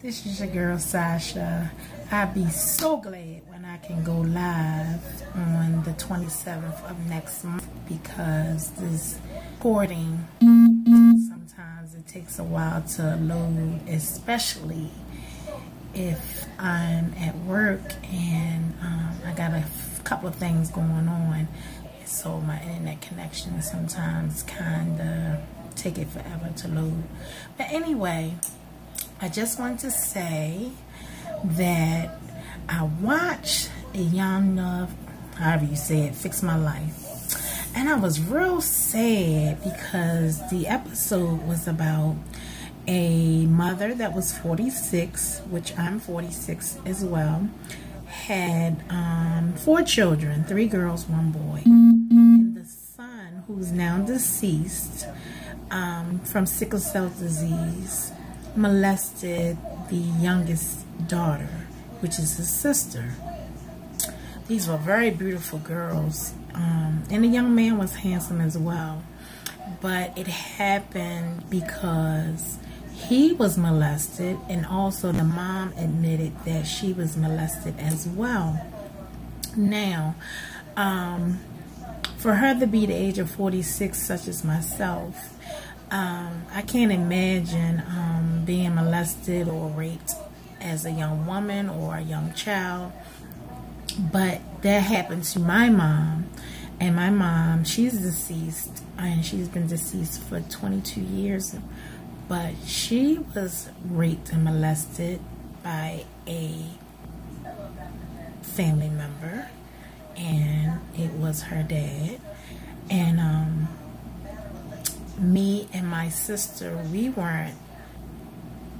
This is your girl Sasha. I'll be so glad when I can go live on the 27th of next month, because this recording, sometimes it takes a while to load, especially if I'm at work and I got a couple of things going on. So my internet connection sometimes kind of take it forever to load. But anyway, I just want to say that I watched a Young Love, however you say it, Fix My Life. And I was real sad because the episode was about a mother that was 46, which I'm 46 as well, had 4 children, 3 girls, 1 boy. And the son, who's now deceased from sickle cell disease, molested the youngest daughter, which is his sister. These were very beautiful girls, and the young man was handsome as well. But it happened because he was molested, and also the mom admitted that she was molested as well. Now, for her to be the age of 46, such as myself, I can't imagine being molested or raped as a young woman or a young child. But that happened to my mom. And my mom, she's deceased, and she's been deceased for 22 years. But she was raped and molested by a family member, and it was her dad. And me and my sister, we weren't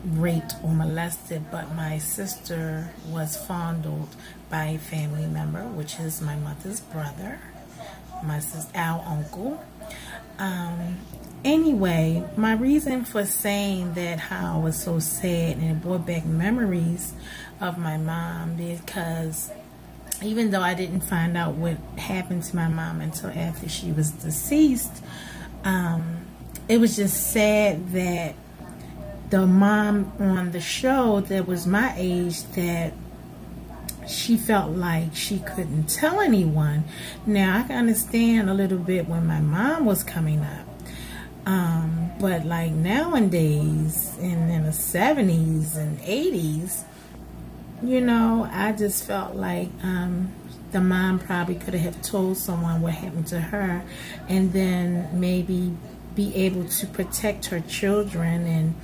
raped or molested, but my sister was fondled by a family member, which is my mother's brother, our uncle. Anyway, my reason for saying that, how I was so sad, and it brought back memories of my mom, because even though I didn't find out what happened to my mom until after she was deceased, it was just sad that the mom on the show that was my age, that she felt like she couldn't tell anyone. Now, I can understand a little bit when my mom was coming up. But like nowadays, and in the 70s and 80s, you know, I just felt like the mom probably could have told someone what happened to her, and then maybe be able to protect her children and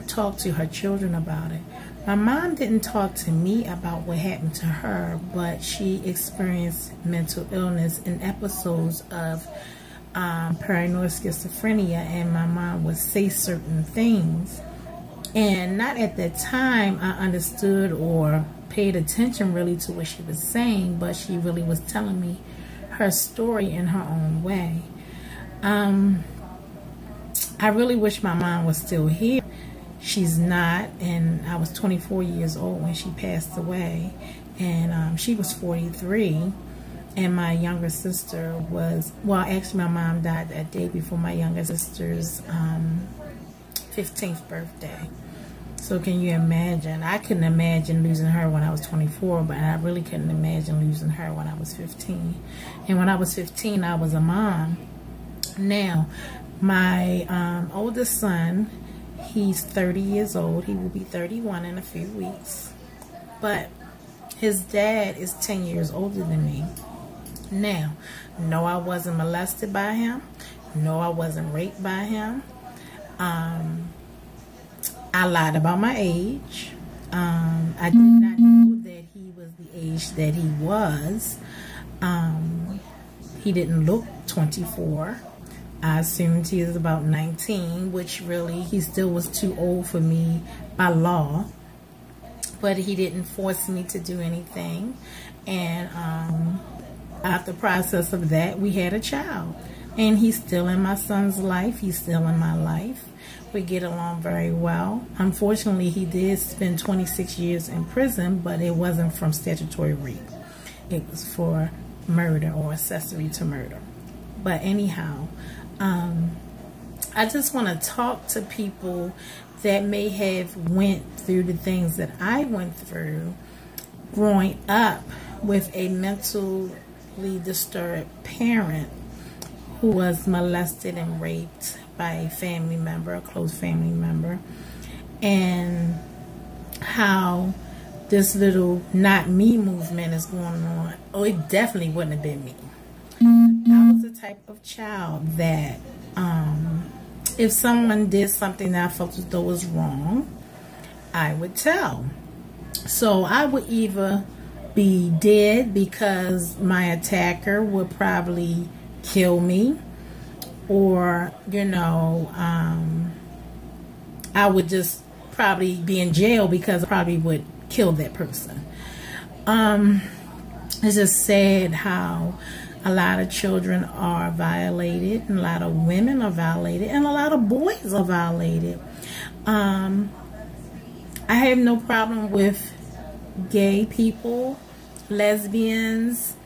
talk to her children about it. My mom didn't talk to me about what happened to her, but she experienced mental illness and episodes of paranoid schizophrenia, and my mom would say certain things, and not at that time I understood or paid attention really to what she was saying, but she really was telling me her story in her own way. I really wish my mom was still here. She's not, and I was 24 years old when she passed away, and she was 43. And my younger sister was, well, actually my mom died that day before my younger sister's 15th birthday. So can you imagine? I couldn't imagine losing her when I was 24, but I really couldn't imagine losing her when I was 15. And when I was 15, I was a mom. Now, my oldest son, he's 30 years old. He will be 31 in a few weeks. But his dad is 10 years older than me. Now, no, I wasn't molested by him. No, I wasn't raped by him. I lied about my age. I did not know that he was the age that he was. He didn't look 24. I assumed he was about 19, which really, he still was too old for me by law. But he didn't force me to do anything. And after the process of that, we had a child. And he's still in my son's life. He's still in my life. We get along very well. Unfortunately, he did spend 26 years in prison, but it wasn't from statutory rape. It was for murder or accessory to murder. But anyhow, I just want to talk to people that may have went through the things that I went through growing up with a mentally disturbed parent who was molested and raped by a family member, a close family member, and how this little not me movement is going on. Oh, it definitely wouldn't have been me. I was the type of child that if someone did something that I felt as though was wrong, I would tell. So I would either be dead because my attacker would probably kill me, or, you know, I would just probably be in jail because I probably would kill that person. It's just sad how a lot of children are violated, and a lot of women are violated, and a lot of boys are violated. I have no problem with gay people, lesbians,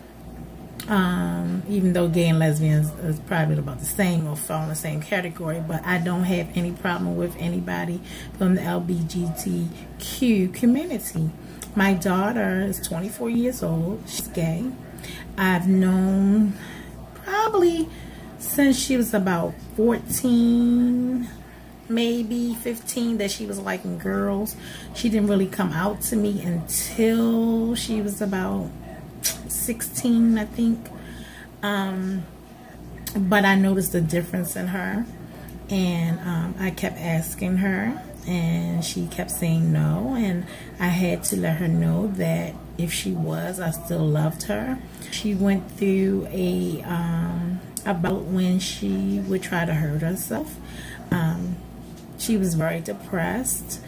even though gay and lesbians is probably about the same or fall in the same category, but I don't have any problem with anybody from the LGBTQ community. My daughter is 24 years old. She's gay. I've known probably since she was about 14, maybe 15, that she was liking girls. She didn't really come out to me until she was about 16, I think. But I noticed a difference in her, and I kept asking her, and she kept saying no, and I had to let her know that if she was, I still loved her. She went through a about when she would try to hurt herself. She was very depressed.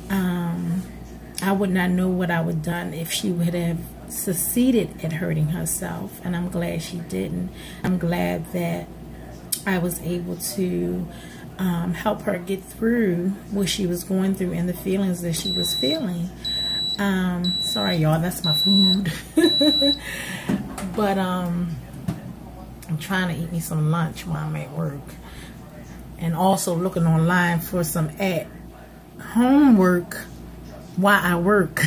I would not know what I would have done if she would have succeeded at hurting herself, and I'm glad she didn't. I'm glad that I was able to help her get through what she was going through and the feelings that she was feeling. Sorry y'all, that's my food. But I'm trying to eat me some lunch while I'm at work, and also looking online for some homework while I work.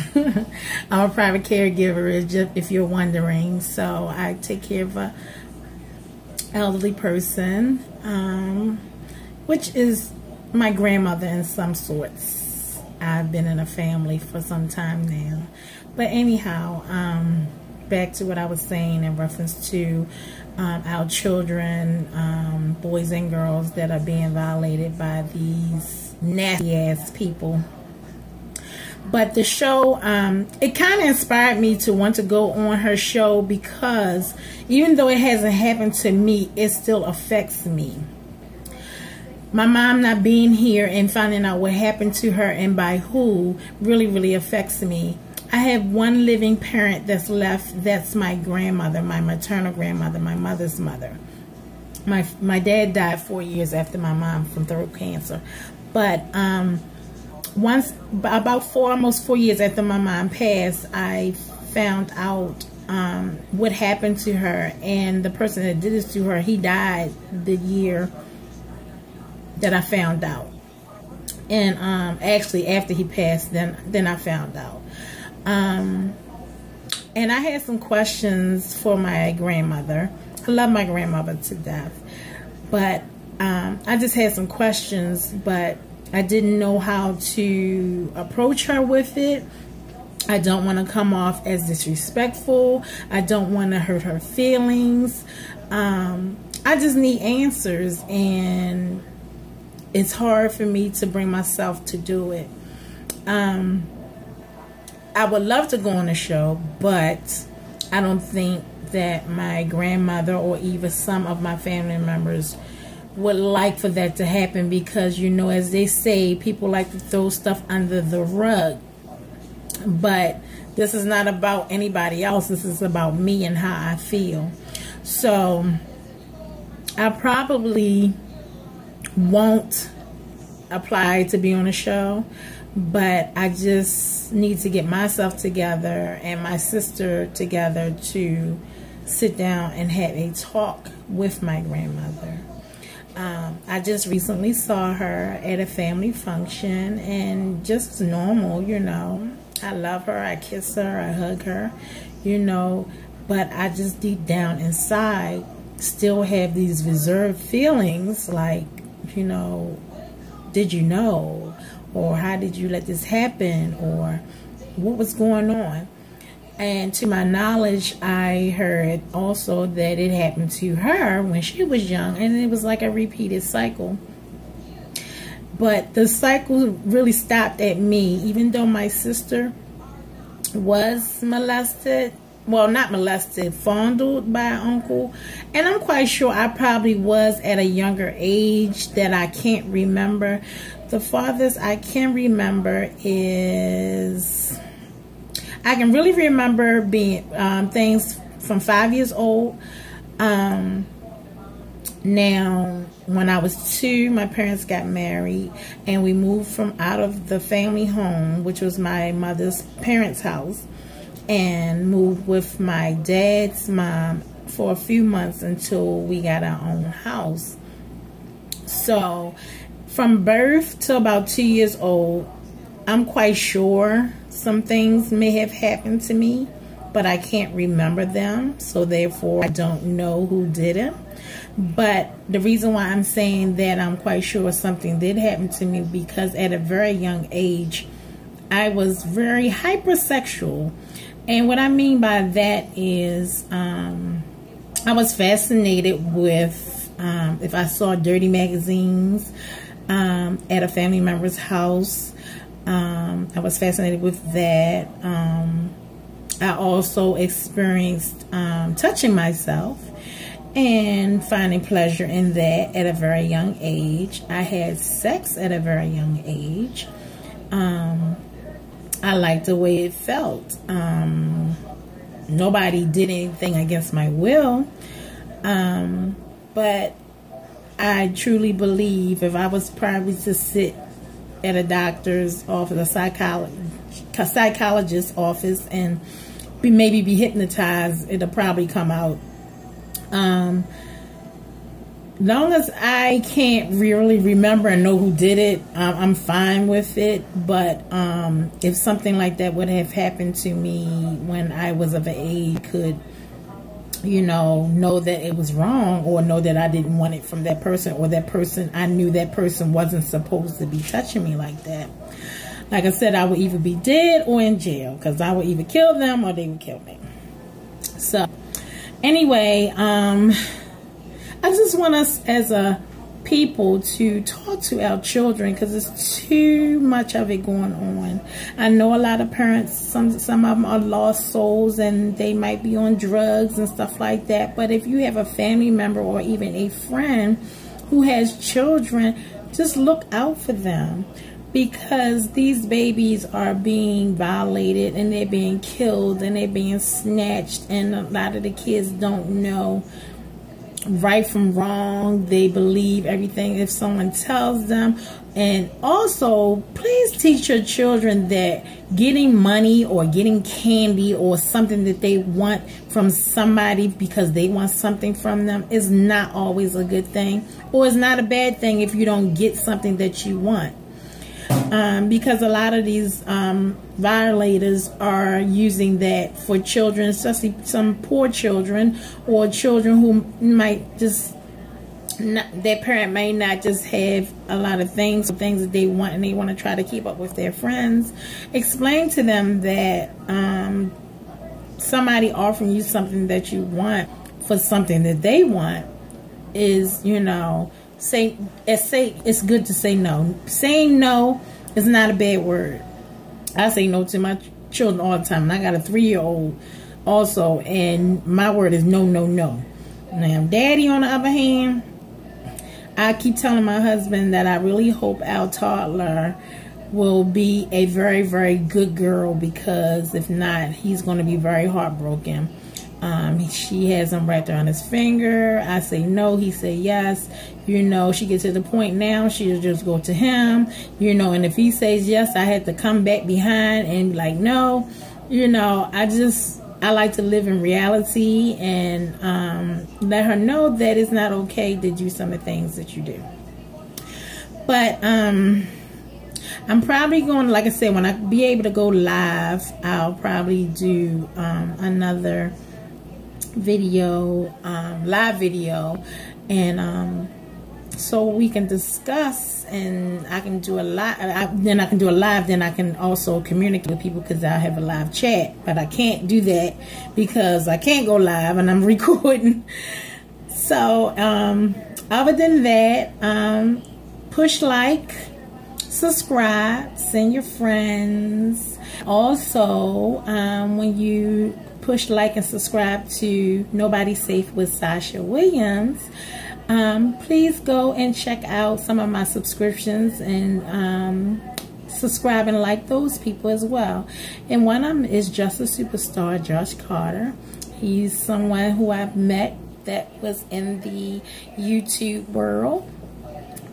I'm a private caregiver, if you're wondering. So I take care of a elderly person, which is my grandmother in some sorts. I've been in a family for some time now. But anyhow, back to what I was saying in reference to our children, boys and girls that are being violated by these nasty ass people. But the show, it kind of inspired me to want to go on her show, because even though it hasn't happened to me, it still affects me. My mom not being here and finding out what happened to her and by who really affects me. I have one living parent that's left. That's my grandmother, my maternal grandmother, my mother's mother. My dad died 4 years after my mom from throat cancer. But almost 4 years after my mom passed, I found out what happened to her, and the person that did this to her, he died the year that I found out. And actually after he passed, then I found out. And I had some questions for my grandmother. I love my grandmother to death, but I just had some questions, but I didn't know how to approach her with it. I don't want to come off as disrespectful. I don't want to hurt her feelings. I just need answers, and it's hard for me to bring myself to do it. I would love to go on the show, but I don't think that my grandmother or even some of my family members would like for that to happen, because, you know, as they say, people like to throw stuff under the rug. But this is not about anybody else. This is about me and how I feel. So I probably won't apply to be on a show, but I just need to get myself together and my sister together to sit down and have a talk with my grandmother. I just recently saw her at a family function, and just normal, you know. I love her, I kiss her, I hug her, you know, but I just deep down inside still have these reserved feelings like, you know, did you know? Or how did you let this happen? Or what was going on? And to my knowledge, I heard also that it happened to her when she was young, and it was like a repeated cycle. But the cycle really stopped at me, even though my sister was molested. Well, not molested, fondled by an uncle. And I'm quite sure I probably was at a younger age that I can't remember. The farthest I can remember is, I can really remember being things from 5 years old. Now, when I was 2, my parents got married, and we moved from out of the family home, which was my mother's parents' house, and moved with my dad's mom for a few months until we got our own house. So, from birth to about 2 years old, I'm quite sure some things may have happened to me, but I can't remember them, so therefore I don't know who did it. But the reason why I'm saying that I'm quite sure something did happen to me, because at a very young age, I was very hypersexual. And what I mean by that is I was fascinated with, if I saw dirty magazines at a family member's house, I was fascinated with that. I also experienced touching myself and finding pleasure in that at a very young age. I had sex at a very young age. I liked the way it felt. Nobody did anything against my will. But I truly believe if I was probably to sit at a doctor's office, a psychologist's office, and maybe be hypnotized, it'll probably come out. Long as I can't really remember and know who did it, I'm fine with it. But if something like that would have happened to me when I was of age, could, you know that it was wrong, or know that I didn't want it from that person, or that person, I knew that person wasn't supposed to be touching me like that. Like I said, I would either be dead or in jail, because I would either kill them or they would kill me. So anyway, I just want us as a people to talk to our children, because there's too much of it going on. I know a lot of parents, some of them are lost souls, and they might be on drugs and stuff like that. But if you have a family member or even a friend who has children, just look out for them, because these babies are being violated, and they're being killed, and they're being snatched, and a lot of the kids don't know right from wrong. They believe everything if someone tells them. And also, please teach your children that getting money or getting candy or something that they want from somebody because they want something from them is not always a good thing, or it's not a bad thing if you don't get something that you want. Because a lot of these violators are using that for children, especially some poor children, or children who might just their parent may not just have a lot of things that they want, and they want to try to keep up with their friends. Explain to them that somebody offering you something that you want for something that they want is, it's good to say no. Saying no is not a bad word. I say no to my children all the time, and I got a 3-year-old also, and my word is no, no, no. Now, Daddy, on the other hand, I keep telling my husband that I really hope our toddler will be a very, very good girl, because if not, he's going to be very heartbroken. She has him wrapped around his finger. I say no, he say yes. She gets to the point now, she'll just go to him, and if he says yes, I had to come back behind and be like, no. I just I like to live in reality and let her know that it's not okay to do some of the things that you do. But I'm probably going, like I said, when I be able to go live, I'll probably do another video, live video, and so we can discuss, and I can do a live. Then I can do a live. Then I can also communicate with people because I'll have a live chat. But I can't do that because I can't go live and I'm recording. So other than that, push like, subscribe, send your friends. Also, when you push like and subscribe to Nobody's Safe with Sasha Williams, please go and check out some of my subscriptions and subscribe and like those people as well. And one of them is Just a Superstar, Josh Carter. He's someone who I've met that was in the YouTube world.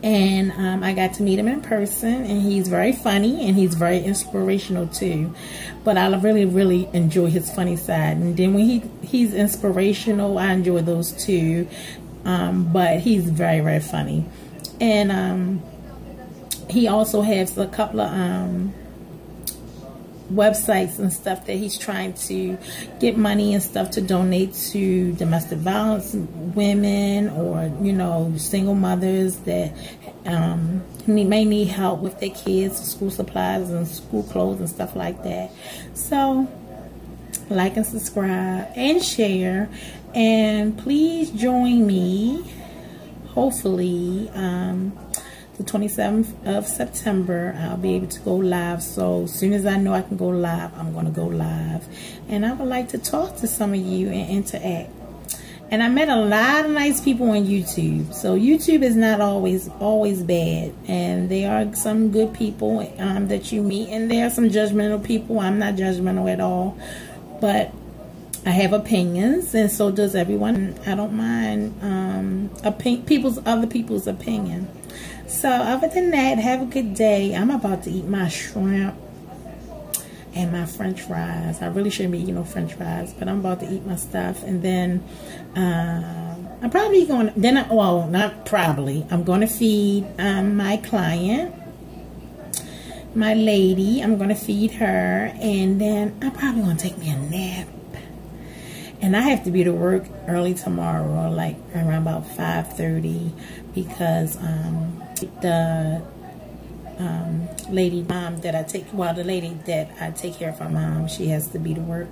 And I got to meet him in person, and he's very funny and he's very inspirational too. But I really enjoy his funny side. And then when he's inspirational, I enjoy those too. But he's very funny. And he also has a couple of websites and stuff that he's trying to get money and stuff to donate to domestic violence women, or single mothers that may need help with their kids, school supplies and school clothes and stuff like that. So like and subscribe and share, and please join me hopefully the 27th of September. I'll be able to go live. So as soon as I know I can go live, I'm going to go live. And I would like to talk to some of you and interact. And I met a lot of nice people on YouTube. So YouTube is not always bad. And there are some good people that you meet. And there are some judgmental people. I'm not judgmental at all. But I have opinions, and so does everyone. I don't mind other people's opinion. So other than that, have a good day. I'm about to eat my shrimp and my french fries. I really shouldn't be eating no french fries, but I'm about to eat my stuff. And then I'm probably going to, well, not probably, I'm going to feed my client, my lady. I'm going to feed her, and then I'm probably going to take me a nap. And I have to be to work early tomorrow, like around about 5:30, because the lady mom that I take, well, the lady that I take care of her mom, she has to be to work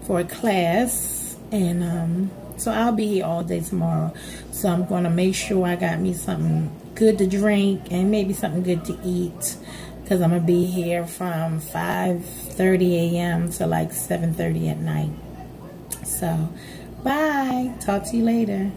for a class, and so I'll be here all day tomorrow. So I'm going to make sure I got me something good to drink and maybe something good to eat, because I'm going to be here from 5:30 a.m. to like 7:30 at night. So, bye. Talk to you later.